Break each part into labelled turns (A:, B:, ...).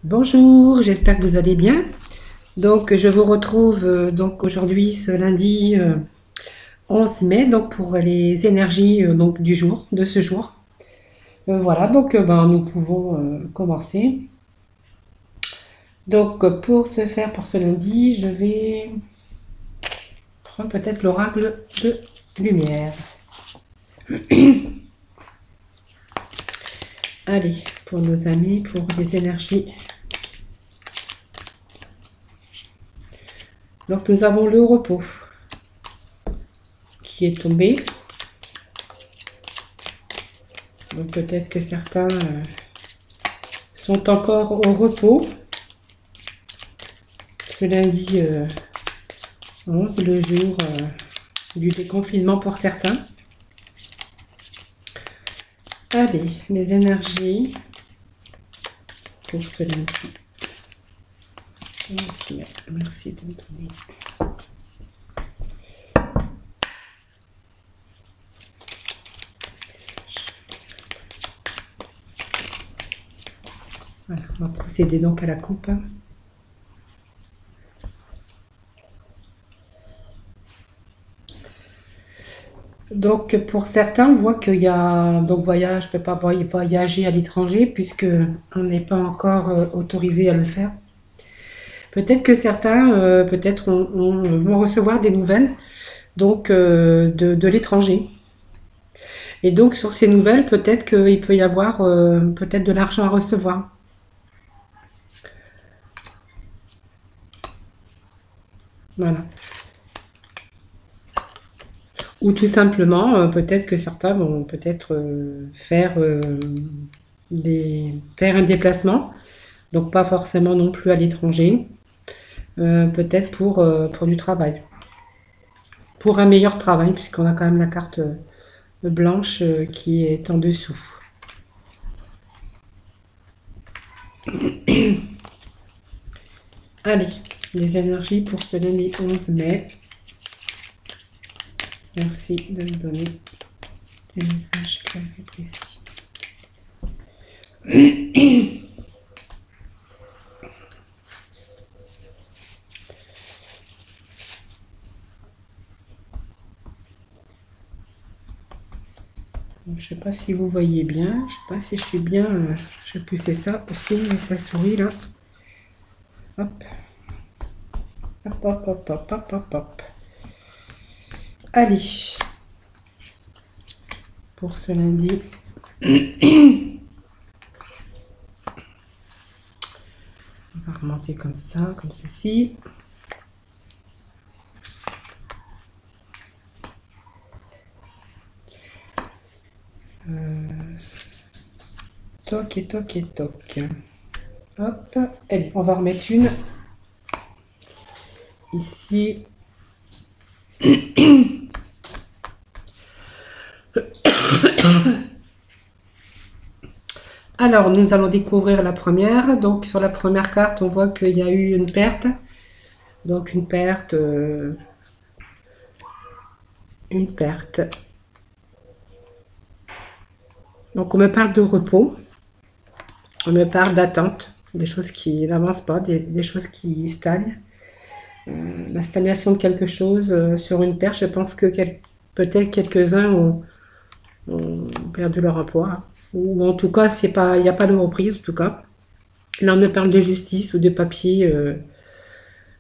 A: Bonjour, j'espère que vous allez bien. Donc, je vous retrouve donc aujourd'hui, ce lundi 11 mai, donc pour les énergies donc du jour, de ce jour. Voilà, donc ben, nous pouvons commencer. Donc, pour ce faire, pour ce lundi, je vais prendre peut-être l'oracle de lumière. Allez, pour nos amis, pour les énergies. Donc, nous avons le repos qui est tombé. Donc peut-être que certains sont encore au repos. Ce lundi 11, le jour du déconfinement pour certains. Allez, les énergies pour ce lundi. Merci de me donner. Voilà, on va procéder donc à la coupe. Donc pour certains, on voit qu'il y a donc voyage, je ne peux pas voyager à l'étranger puisque on n'est pas encore autorisé à le faire. Peut-être que certains peut-être vont recevoir des nouvelles donc de l'étranger. Et donc sur ces nouvelles, peut-être qu'il peut y avoir peut-être de l'argent à recevoir. Voilà. Ou tout simplement, peut-être que certains vont peut-être faire faire un déplacement, donc pas forcément non plus à l'étranger, peut-être pour du travail, pour un meilleur travail, puisqu'on a quand même la carte blanche qui est en dessous. Allez, les énergies pour ce lundi 11 mai. Merci de me donner des messages clairs et précis. Je ne sais pas si vous voyez bien, je ne sais pas si je suis bien. Je vais pousser ça aussi avec la souris là. Hop. Hop, hop, hop, hop, hop, hop, hop. Allez. Pour ce lundi. On va remonter comme ça, comme ceci. Toc et toc et toc. Hop. Allez, on va remettre une. Ici. Alors, nous allons découvrir la première. Donc, sur la première carte, on voit qu'il y a eu une perte. Donc, une perte. Une perte. Donc, on me parle de repos. On me parle d'attente. Des choses qui n'avancent pas, des choses qui stagnent. La stagnation de quelque chose sur une perte. Je pense que peut-être quelques-uns ont perdu leur emploi. Ou en tout cas, il n'y a pas de reprise, en tout cas. Là, on me parle de justice ou de papier,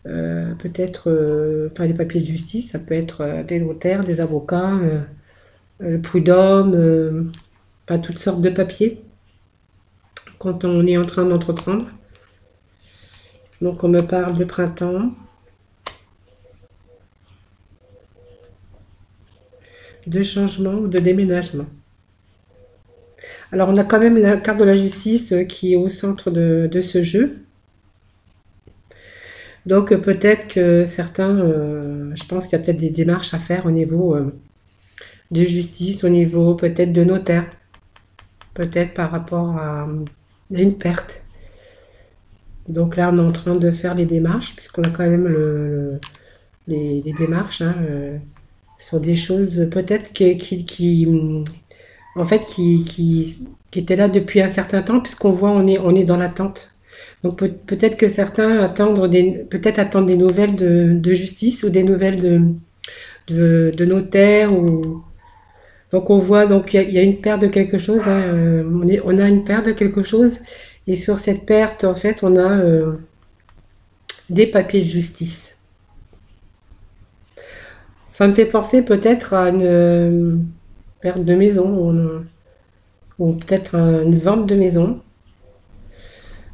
A: peut-être, enfin, les papiers de justice, ça peut être des notaires, des avocats, le prud'homme, pas toutes sortes de papiers quand on est en train d'entreprendre. Donc, on me parle de printemps, de changement ou de déménagement. Alors, on a quand même la carte de la justice qui est au centre de ce jeu. Donc, peut-être que certains, je pense qu'il y a peut-être des démarches à faire au niveau de justice, au niveau peut-être de notaire, peut-être par rapport à une perte. Donc là, on est en train de faire les démarches, puisqu'on a quand même les démarches hein, sur des choses peut-être en fait, qui étaient là depuis un certain temps, puisqu'on voit on est dans l'attente. Donc peut-être que certains peut-être attendent des nouvelles de justice ou des nouvelles de notaire. Donc on voit, donc il y a une perte de quelque chose, hein, on a une perte de quelque chose. Et sur cette perte, en fait, on a des papiers de justice. Ça me fait penser peut-être à une perte de maison ou peut-être à une vente de maison.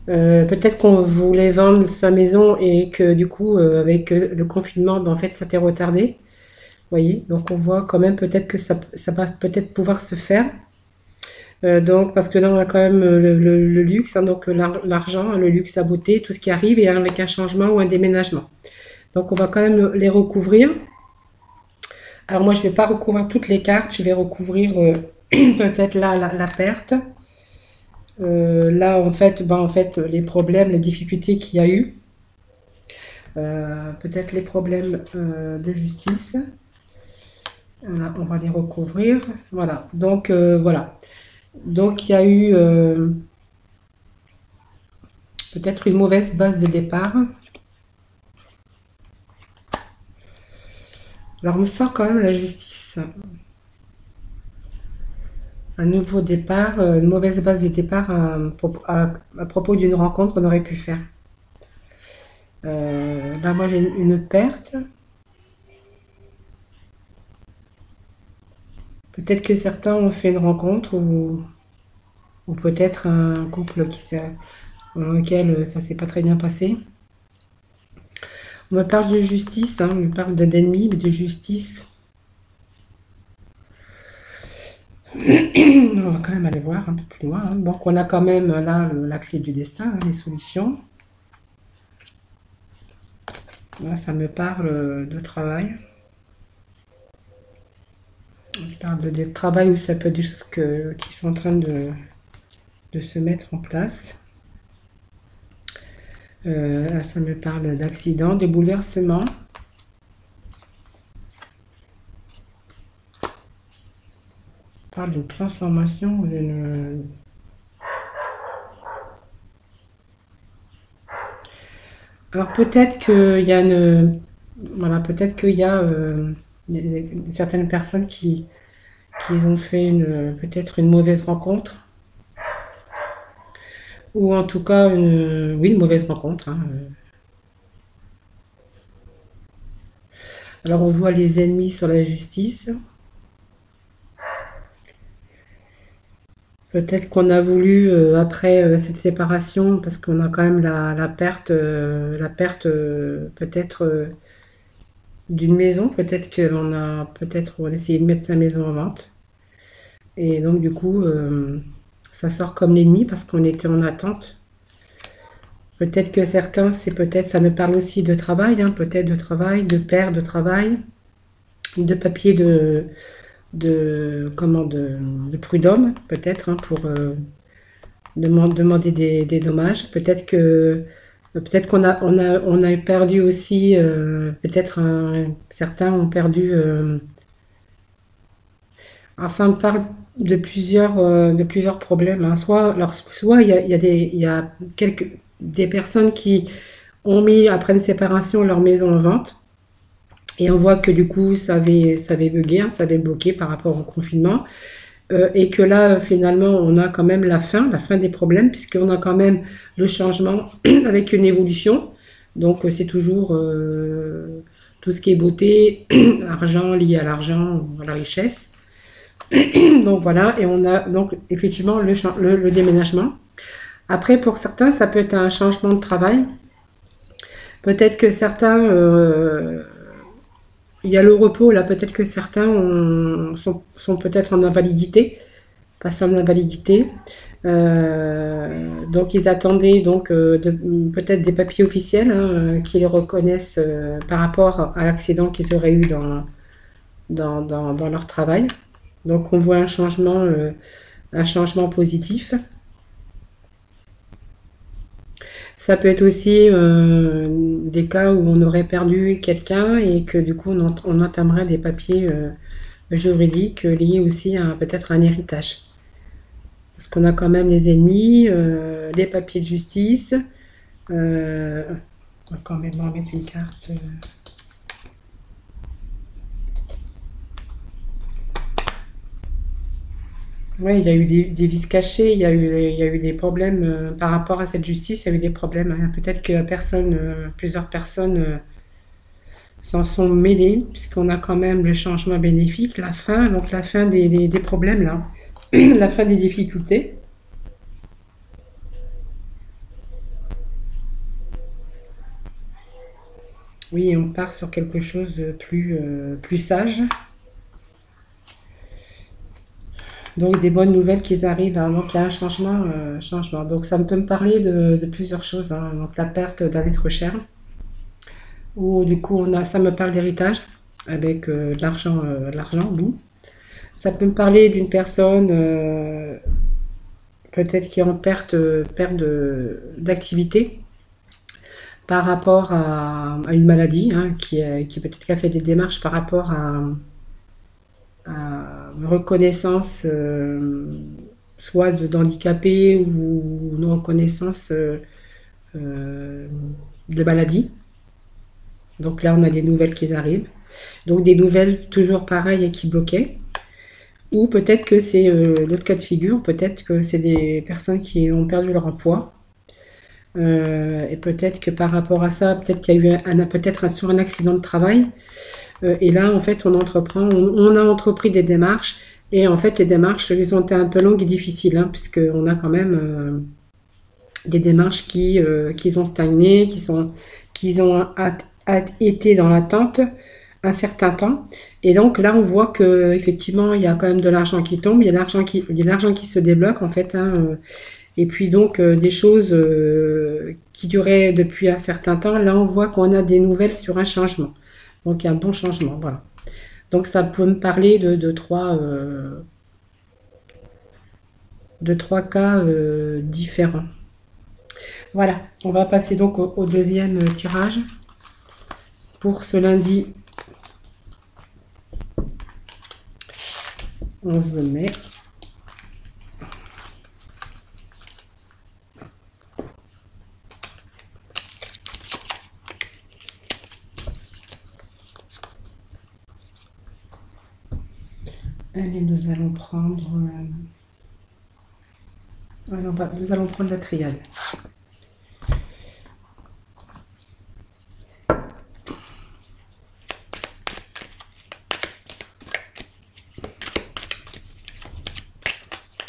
A: Peut-être qu'on voulait vendre sa maison et que du coup, avec le confinement, ben, en fait, ça t'est retardé. Vous voyez, donc on voit quand même peut-être que ça va peut-être pouvoir se faire. Donc, parce que là, on a quand même le luxe, hein, donc l'argent, le luxe, la beauté, tout ce qui arrive, et avec un changement ou un déménagement. Donc, on va quand même les recouvrir. Alors, moi, je ne vais pas recouvrir toutes les cartes, je vais recouvrir peut-être là la perte. Là, en fait, les problèmes, les difficultés qu'il y a eu, peut-être les problèmes de justice. Voilà, on va les recouvrir. Voilà. Donc, voilà. Donc, il y a eu peut-être une mauvaise base de départ. Alors, on me sort quand même la justice. Un nouveau départ, une mauvaise base de départ à propos d'une rencontre qu'on aurait pu faire. Là, moi, j'ai une perte. Peut-être que certains ont fait une rencontre ou peut-être un couple dans lequel ça s'est pas très bien passé. On me parle de justice, hein, on me parle d'ennemis, mais de justice. On va quand même aller voir un peu plus loin, hein. Donc on a quand même là la clé du destin, hein, les solutions. Là, ça me parle de travail. Je parle de travail où ça peut être des choses qui sont en train de se mettre en place. Là, ça me parle d'accidents, de bouleversements. On parle d'une transformation, d'une... Alors peut-être qu'il y a voilà, peut-être qu'il y a certaines personnes qui ont fait peut-être une mauvaise rencontre, ou en tout cas oui, une mauvaise rencontre, hein. Alors on voit les ennemis sur la justice. Peut-être qu'on a voulu, après cette séparation, parce qu'on a quand même la perte peut-être d'une maison, peut-être on a essayé de mettre sa maison en vente. Et donc du coup, ça sort comme l'ennemi parce qu'on était en attente. Peut-être que certains, ça me parle aussi de travail, hein, peut-être de travail, de perte de travail, de papier de prud'homme, peut-être, hein, pour demander des dommages. Peut-être on a perdu aussi, peut-être certains ont perdu. Alors ça me parle de plusieurs problèmes, hein. Soit il y a des personnes qui ont mis après une séparation leur maison en vente. Et on voit que du coup, ça avait bugué, hein, ça avait bloqué par rapport au confinement. Et que là, finalement, on a quand même la fin des problèmes, puisqu'on a quand même le changement avec une évolution. Donc, c'est toujours tout ce qui est beauté, argent lié à l'argent, à la richesse. Donc, voilà. Et on a donc effectivement le déménagement. Après, pour certains, ça peut être un changement de travail. Peut-être que certains il y a le repos, là, peut-être que certains sont peut-être en invalidité, passés en invalidité. Donc ils attendaient donc peut-être des papiers officiels, hein, qui les reconnaissent par rapport à l'accident qu'ils auraient eu dans leur travail. Donc on voit un changement positif. Ça peut être aussi des cas où on aurait perdu quelqu'un et que du coup on entamerait des papiers juridiques liés aussi à peut-être un héritage. Parce qu'on a quand même les ennemis, les papiers de justice. On va quand même en mettre une carte. Oui, il y a eu des vices cachés, il y a eu des problèmes par rapport à cette justice, il y a eu des problèmes, hein. Peut-être que plusieurs personnes s'en sont mêlées, puisqu'on a quand même le changement bénéfique, la fin, donc la fin des problèmes là, la fin des difficultés. Oui, on part sur quelque chose de plus sage. Donc des bonnes nouvelles qui arrivent, hein. Donc il y a un changement. Donc ça peut me parler de plusieurs choses, hein. Donc la perte d'un être cher, ou du coup ça me parle d'héritage avec l'argent, oui. Ça peut me parler d'une personne peut-être qui est en perte d'activité par rapport à une maladie, hein, qui peut-être qui a fait des démarches par rapport à une reconnaissance soit d'handicapé ou une reconnaissance euh, de maladie. Donc là, on a des nouvelles qui arrivent. Donc des nouvelles toujours pareilles et qui bloquaient. Ou peut-être que c'est l'autre cas de figure, peut-être que c'est des personnes qui ont perdu leur emploi. Et peut-être que par rapport à ça, peut-être qu'il y a eu peut-être sur un accident de travail. Et là, en fait, on a entrepris des démarches. Et en fait, les démarches, elles ont été un peu longues et difficiles, hein, puisqu'on a quand même des démarches qui ont stagné, qui ont été dans l'attente un certain temps. Et donc là, on voit que effectivement, il y a quand même de l'argent qui tombe, il y a de l'argent qui se débloque en fait, hein. Et puis donc des choses qui duraient depuis un certain temps. Là, on voit qu'on a des nouvelles sur un changement. Donc il y a un bon changement, voilà. Donc ça peut me parler de trois cas différents. Voilà, on va passer donc au deuxième tirage pour ce lundi 11 mai. Allez, nous allons prendre la triade.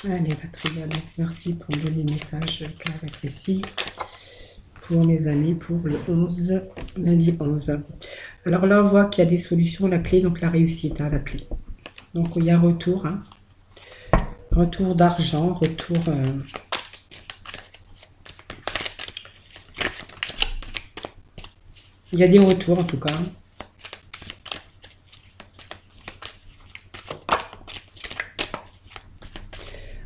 A: Allez, la triade. Merci pour les messages clairs et précis pour mes amis pour le lundi 11. Alors là, on voit qu'il y a des solutions, la clé, donc la réussite, hein, la clé. Donc il y a retour, hein. Retour d'argent, retour... il y a des retours en tout cas.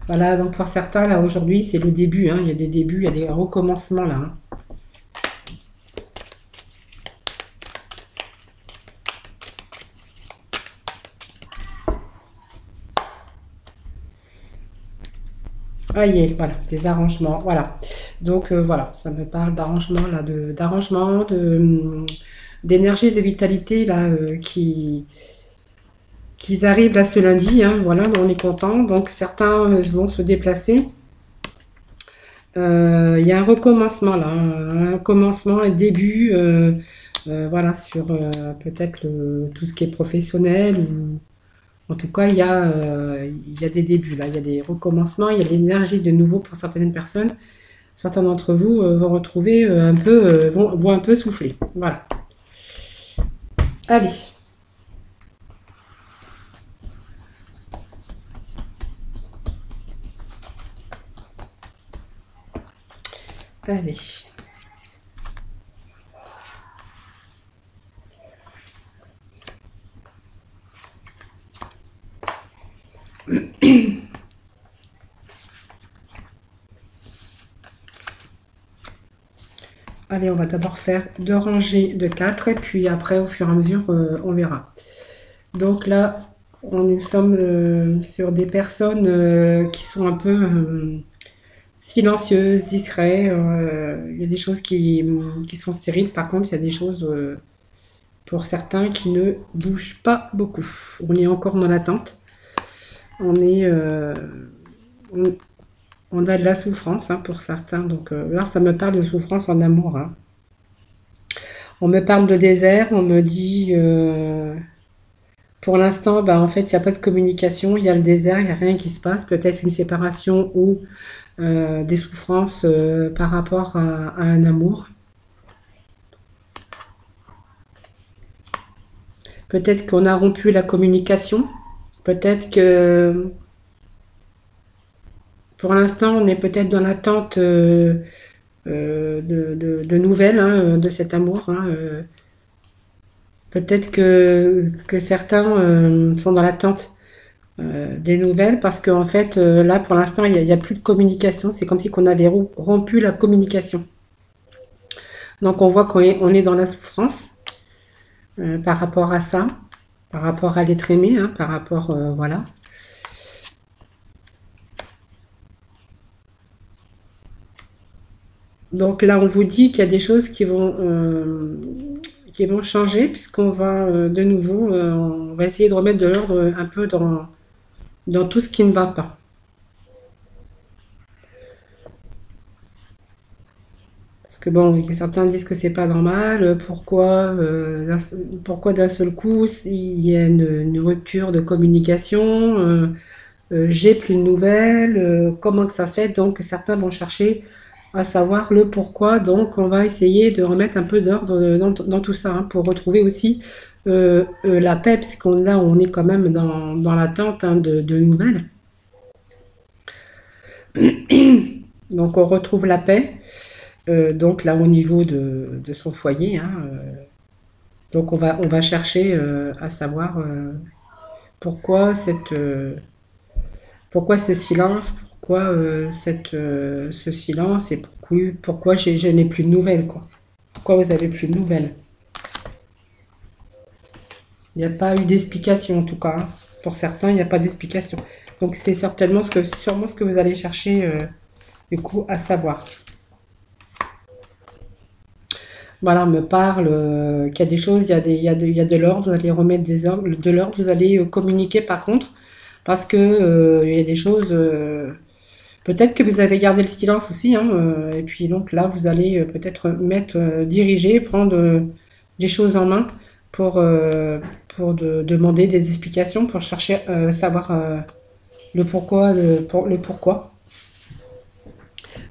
A: Voilà, donc pour certains, là aujourd'hui, c'est le début, hein. Il y a des débuts, il y a des recommencements là, hein. Ah, voilà, des arrangements, voilà. Donc voilà, ça me parle d'arrangement là, d'énergie et de vitalité là qui arrivent là ce lundi, hein, voilà, on est content. Donc certains vont se déplacer. Il y a un recommencement là, un commencement, un début, voilà, sur peut-être tout ce qui est professionnel ou en tout cas, il y a des débuts là, il y a des recommencements, il y a de l'énergie de nouveau pour certaines personnes. Certains d'entre vous vont retrouver vont un peu souffler. Voilà. Allez. Allez. Allez, on va d'abord faire 2 rangées de 4 et puis après, au fur et à mesure, on verra. Donc là, nous sommes sur des personnes qui sont un peu silencieuses, discrets. Il y a des choses qui sont stériles. Par contre, il y a des choses pour certains qui ne bougent pas beaucoup. On est encore dans l'attente. On est, on, on a de la souffrance hein, pour certains. Donc là, ça me parle de souffrance en amour. Hein. On me parle de désert. On me dit, pour l'instant, bah, en fait, il n'y a pas de communication. Il y a le désert. Il n'y a rien qui se passe. Peut-être une séparation ou des souffrances par rapport à un amour. Peut-être qu'on a rompu la communication. Peut-être que pour l'instant, on est peut-être dans l'attente de nouvelles hein, de cet amour. Hein, peut-être que certains sont dans l'attente des nouvelles parce qu'en fait, là, pour l'instant, il n'y a plus de communication. C'est comme si on avait rompu la communication. Donc, on voit qu'on est dans la souffrance par rapport à ça, par rapport à l'être aimé, hein, par rapport, voilà. Donc là, on vous dit qu'il y a des choses qui vont changer puisqu'on va de nouveau, on va essayer de remettre de l'ordre un peu dans tout ce qui ne va pas. Parce que bon, certains disent que c'est pas normal, pourquoi d'un seul coup il y a une rupture de communication, j'ai plus de nouvelles, comment que ça se fait, donc certains vont chercher à savoir le pourquoi, donc on va essayer de remettre un peu d'ordre dans tout ça, hein, pour retrouver aussi la paix, puisqu'on là on est quand même dans l'attente hein, de nouvelles. Donc on retrouve la paix. Donc là au niveau de son foyer. Hein, donc on va chercher à savoir pourquoi pourquoi ce silence, pourquoi ce silence et pourquoi je n'ai plus de nouvelles quoi. Pourquoi vous avez plus de nouvelles? Il n'y a pas eu d'explication en tout cas. Hein. Pour certains, il n'y a pas d'explication. Donc c'est certainement sûrement ce que vous allez chercher du coup à savoir. Voilà, on me parle qu'il y a des choses, il y a de l'ordre, vous allez remettre de l'ordre, vous allez communiquer par contre, parce que il y a des choses, peut-être que vous avez gardé le silence aussi, hein, et puis donc là, vous allez peut-être diriger, prendre les choses en main pour, euh, demander des explications, pour chercher savoir le pourquoi.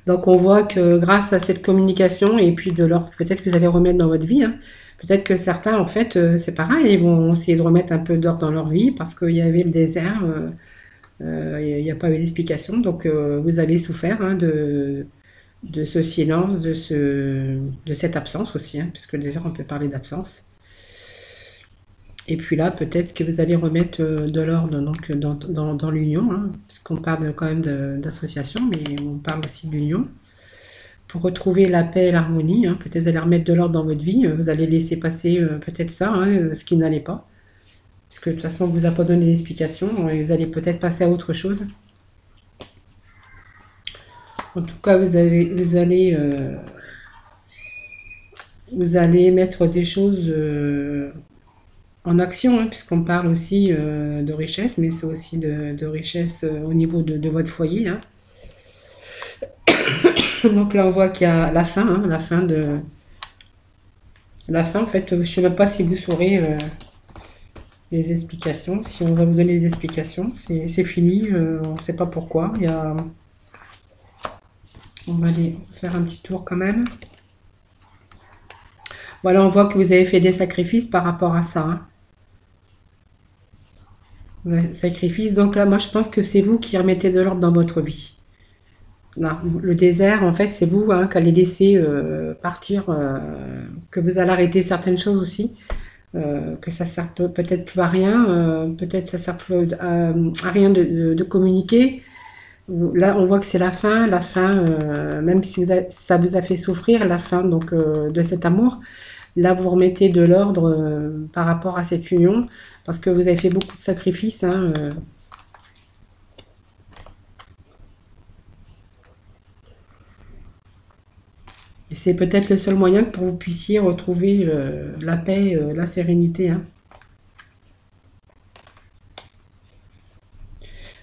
A: Donc on voit que grâce à cette communication et puis de l'ordre peut-être que vous allez remettre dans votre vie, hein, peut-être que certains en fait c'est pareil, ils vont essayer de remettre un peu d'ordre dans leur vie parce qu'il y avait le désert, il n'y a pas eu d'explication, donc vous avez souffert hein, de ce silence, de cette absence aussi, hein, puisque le désert on peut parler d'absence. Et puis là, peut-être que vous allez remettre de l'ordre donc dans l'union, hein, puisqu'on parle quand même d'association, mais on parle aussi d'union. Pour retrouver la paix et l'harmonie, hein, peut-être vous allez remettre de l'ordre dans votre vie, vous allez laisser passer peut-être ça, hein, ce qui n'allait pas. Parce que de toute façon, on ne vous a pas donné d'explication, et vous allez peut-être passer à autre chose. En tout cas, vous allez mettre des choses en action, hein, puisqu'on parle aussi de richesse, mais c'est aussi de richesse au niveau de votre foyer. Hein. Donc là, on voit qu'il y a la fin, hein, la fin. En fait, je ne sais même pas si vous saurez les explications. Si on va vous donner les explications, c'est fini. On ne sait pas pourquoi. On va aller faire un petit tour quand même. Voilà, on voit que vous avez fait des sacrifices par rapport à ça. Hein. Sacrifice. Donc là, moi, je pense que c'est vous qui remettez de l'ordre dans votre vie. Là, le désert, en fait, c'est vous hein, qui allez laisser partir, que vous allez arrêter certaines choses aussi, que ça sert peut-être plus à rien, peut-être ça sert plus à rien de communiquer. Là, on voit que c'est la fin, même si ça vous a fait souffrir, la fin donc de cet amour. Là, vous remettez de l'ordre par rapport à cette union, parce que vous avez fait beaucoup de sacrifices. Hein, Et c'est peut-être le seul moyen pour que vous puissiez retrouver la paix, la sérénité, hein.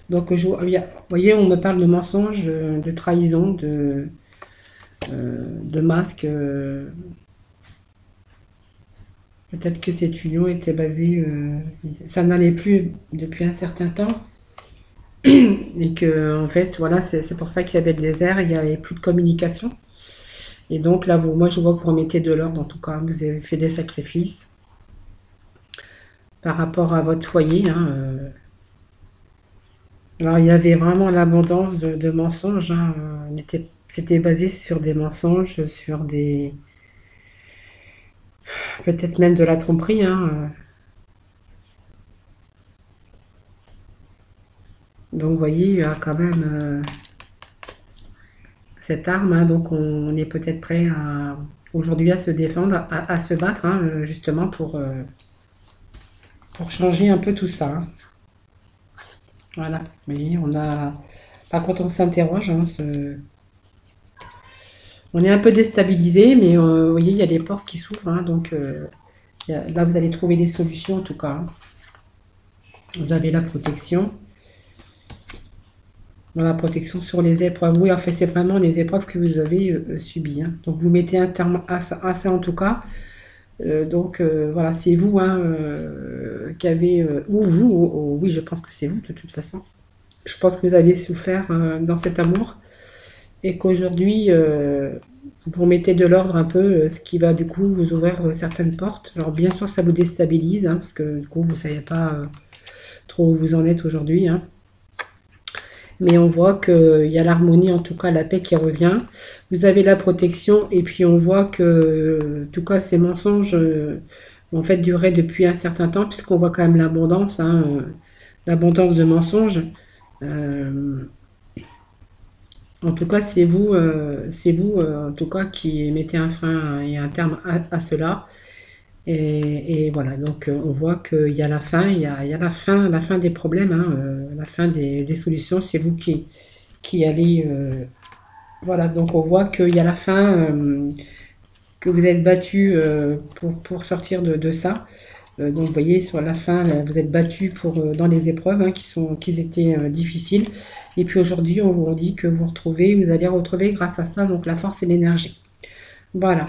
A: Donc, vous voyez, on me parle de mensonges, de trahison, de masque. Peut-être que cette union était basée, ça n'allait plus depuis un certain temps, et que en fait, voilà, c'est pour ça qu'il y avait le désert, il n'y avait plus de communication. Et donc là, moi, je vois que vous remettez de l'ordre, en tout cas, vous avez fait des sacrifices par rapport à votre foyer, hein. Alors, il y avait vraiment l'abondance de mensonges, hein. C'était basé sur des mensonges, sur des, peut-être même de la tromperie, hein. Donc, vous voyez, il y a quand même cette arme, hein. Donc, on est peut-être prêt aujourd'hui à se défendre, à se battre, hein, justement pour changer un peu tout ça, hein. Voilà. Oui, on a. Par contre, on s'interroge, hein, on est un peu déstabilisé, mais vous voyez, il y a des portes qui s'ouvrent, hein. Donc, là, vous allez trouver des solutions, en tout cas, hein. Vous avez la protection. Dans la protection sur les épreuves. Oui, en fait, c'est vraiment les épreuves que vous avez subies, hein. Donc, vous mettez un terme à ça en tout cas. Donc, voilà, c'est vous, hein, qui avez. Ou vous, oui, je pense que c'est vous, de toute façon. Je pense que vous avez souffert dans cet amour et qu'aujourd'hui, vous mettez de l'ordre un peu, ce qui va du coup vous ouvrir certaines portes. Alors, bien sûr, ça vous déstabilise, hein, parce que du coup, vous ne savez pas trop où vous en êtes aujourd'hui, hein. Mais on voit qu'il y a l'harmonie, en tout cas la paix qui revient. Vous avez la protection et puis on voit que, en tout cas, ces mensonges en fait duré depuis un certain temps puisqu'on voit quand même l'abondance, hein, l'abondance de mensonges. Euh, En tout cas, c'est vous, en tout cas, qui mettez un frein et un terme à cela. Et voilà, donc on voit qu'il y a la fin, il y a la fin des problèmes, hein, la fin des solutions. C'est vous qui allez, voilà, donc on voit qu'il y a la fin, que vous êtes battu pour sortir de ça. Donc vous voyez sur la fin, là, vous êtes battu dans les épreuves, hein, qui étaient difficiles. Et puis aujourd'hui, on vous dit que vous allez retrouver grâce à ça donc la force et l'énergie. Voilà.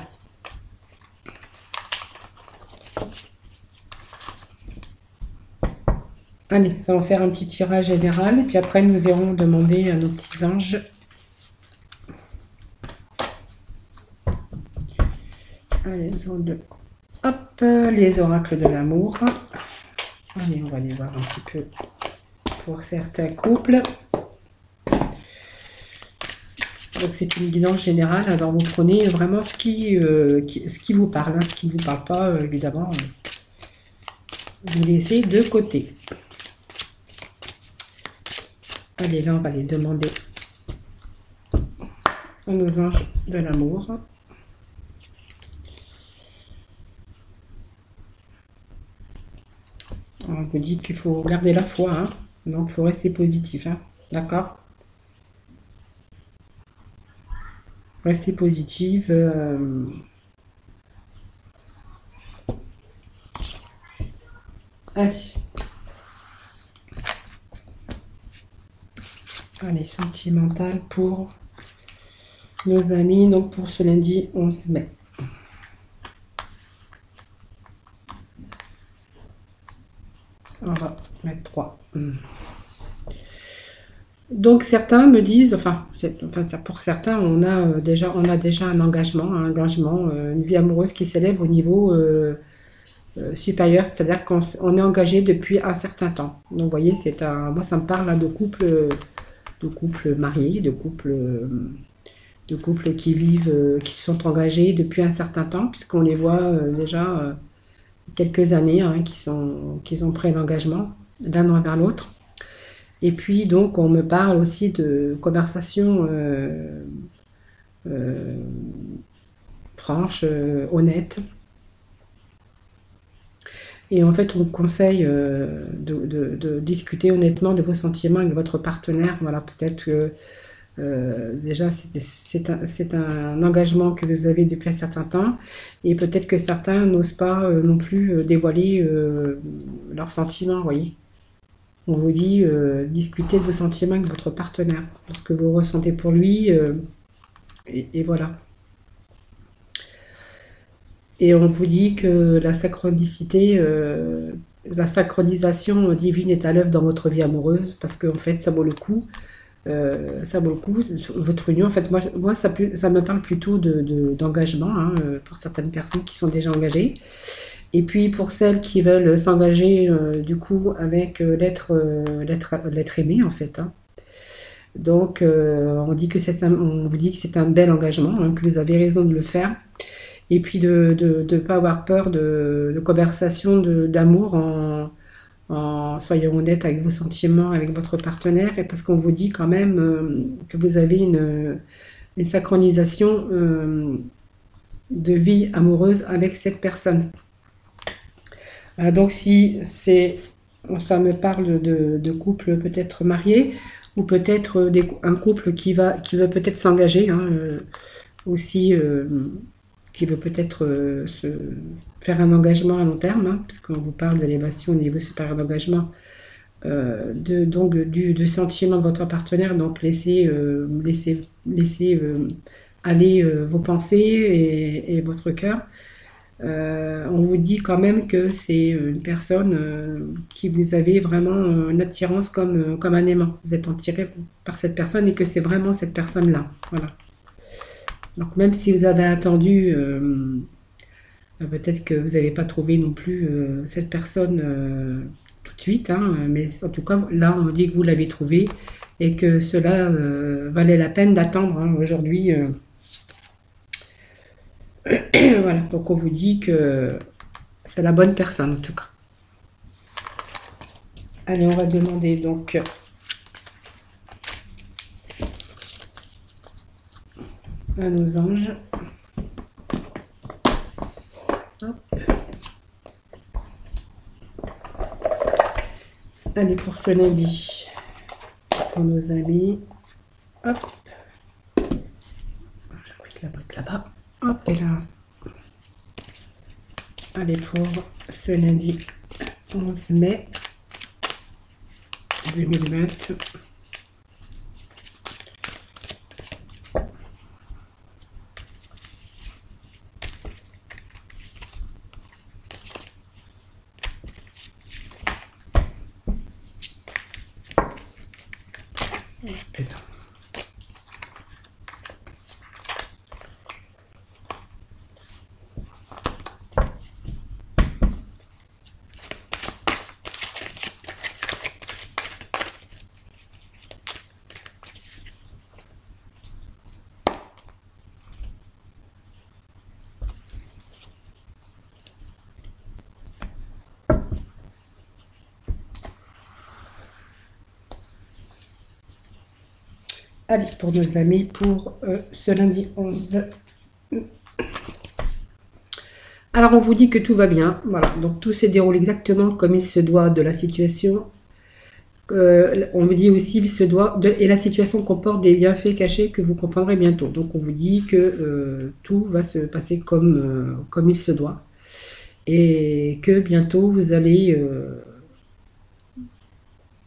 A: Allez, ça va faire un petit tirage général. Et puis après, nous irons demander à nos petits anges. Allez, hop, les oracles de l'amour. Allez, on va aller voir un petit peu pour certains couples. Donc c'est une guidance générale. Alors vous prenez vraiment ce qui vous parle, hein, ce qui ne vous parle pas, évidemment, vous laissez de côté. Allez, là, on va les demander à nos anges de l'amour. On vous dit qu'il faut garder la foi, hein. Donc il faut rester positif, hein. D'accord? Restez positive. Allez. Allez, sentimental pour nos amis, donc pour ce lundi 11 mai. On va mettre 3. Donc certains me disent, pour certains, on a déjà un engagement, une vie amoureuse qui s'élève au niveau supérieur, c'est-à-dire qu'on est engagé depuis un certain temps. Donc vous voyez, moi ça me parle là, de couples mariés, de couples qui vivent, qui se sont engagés depuis un certain temps, puisqu'on les voit déjà quelques années, hein, qu'ils ont pris l'engagement l'un envers l'autre. Et puis donc on me parle aussi de conversations franches, honnêtes. Et en fait, on conseille de discuter honnêtement de vos sentiments avec votre partenaire. Voilà, peut-être que Déjà, c'est un engagement que vous avez depuis un certain temps et peut-être que certains n'osent pas non plus dévoiler leurs sentiments, vous voyez. On vous dit discutez de vos sentiments avec votre partenaire, ce que vous ressentez pour lui, et voilà. Et on vous dit que la synchronicité, la synchronisation divine est à l'œuvre dans votre vie amoureuse, parce qu'en fait, ça vaut le coup. Ça vaut le coup, votre union. En fait, moi ça me parle plutôt d'engagement, hein, pour certaines personnes qui sont déjà engagées. Et puis pour celles qui veulent s'engager, du coup, avec l'être aimé, en fait, hein. Donc, on vous dit que c'est un bel engagement, hein, que vous avez raison de le faire. Et puis de ne pas avoir peur de conversations d'amour en soyons honnêtes avec vos sentiments, avec votre partenaire, et parce qu'on vous dit quand même que vous avez une synchronisation de vie amoureuse avec cette personne. Donc si ça me parle de couple peut-être marié, ou peut-être un couple qui veut peut-être s'engager, hein, aussi, qui veut peut-être se faire un engagement à long terme, hein, parce qu'on vous parle d'élévation au niveau supérieur d'engagement, donc du sentiment de votre partenaire, donc laissez aller vos pensées et votre cœur. On vous dit quand même que c'est une personne qui vous avez vraiment une attirance comme un aimant. Vous êtes attiré par cette personne et que c'est vraiment cette personne-là. Voilà. Donc même si vous avez attendu, peut-être que vous n'avez pas trouvé non plus cette personne tout de suite, hein, mais en tout cas là on dit que vous l'avez trouvé et que cela valait la peine d'attendre, hein, aujourd'hui. Voilà, donc on vous dit que c'est la bonne personne en tout cas. Allez, on va demander donc à nos anges. Hop. Allez, pour ce lundi, pour nos amis. Hop. J'applique la brique là-bas. Hop, et là. Allez, pour ce lundi 11 mai 2020. Et là. Allez, pour nos amis, pour ce lundi 11. Alors, on vous dit que tout va bien. Voilà, donc tout se déroule exactement comme il se doit de la situation. On vous dit aussi il se doit et la situation comporte des bienfaits cachés que vous comprendrez bientôt. Donc, on vous dit que tout va se passer comme il se doit. Et que bientôt,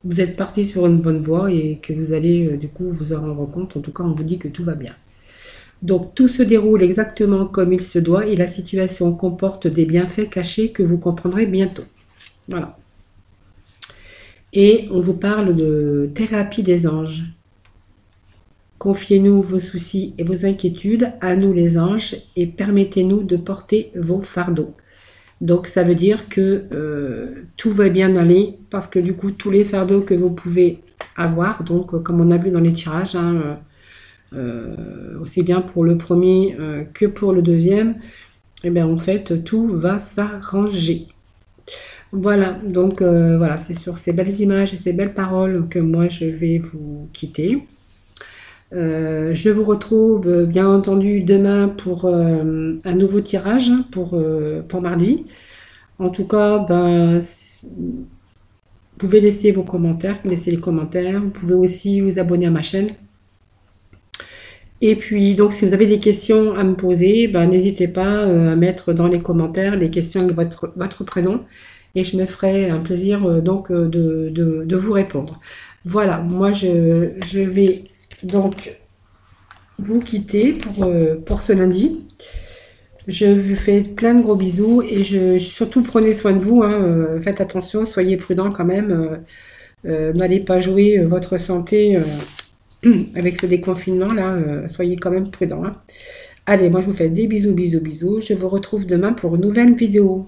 A: vous êtes parti sur une bonne voie et que vous allez du coup vous en rendre compte. En tout cas, on vous dit que tout va bien. Donc tout se déroule exactement comme il se doit et la situation comporte des bienfaits cachés que vous comprendrez bientôt. Voilà. Et on vous parle de thérapie des anges. Confiez-nous vos soucis et vos inquiétudes à nous les anges et permettez-nous de porter vos fardeaux. Donc ça veut dire que tout va bien aller parce que du coup tous les fardeaux que vous pouvez avoir, donc comme on a vu dans les tirages, hein, aussi bien pour le premier que pour le deuxième, et bien en fait tout va s'arranger. Voilà, donc voilà, c'est sur ces belles images et ces belles paroles que moi je vais vous quitter. Je vous retrouve bien entendu demain pour un nouveau tirage pour mardi. En tout cas, ben, vous pouvez laisser vos commentaires, laisser les commentaires. Vous pouvez aussi vous abonner à ma chaîne Et puis, donc, si vous avez des questions à me poser, ben, n'hésitez pas à mettre dans les commentaires les questions avec votre prénom. Et je me ferai un plaisir de vous répondre. Voilà, moi, je vais donc vous quitter pour ce lundi. Je vous fais plein de gros bisous et surtout prenez soin de vous, hein, faites attention, soyez prudents quand même. N'allez pas jouer votre santé avec ce déconfinement là, soyez quand même prudents, hein. Allez, moi je vous fais des bisous, bisous, bisous. Je vous retrouve demain pour une nouvelle vidéo.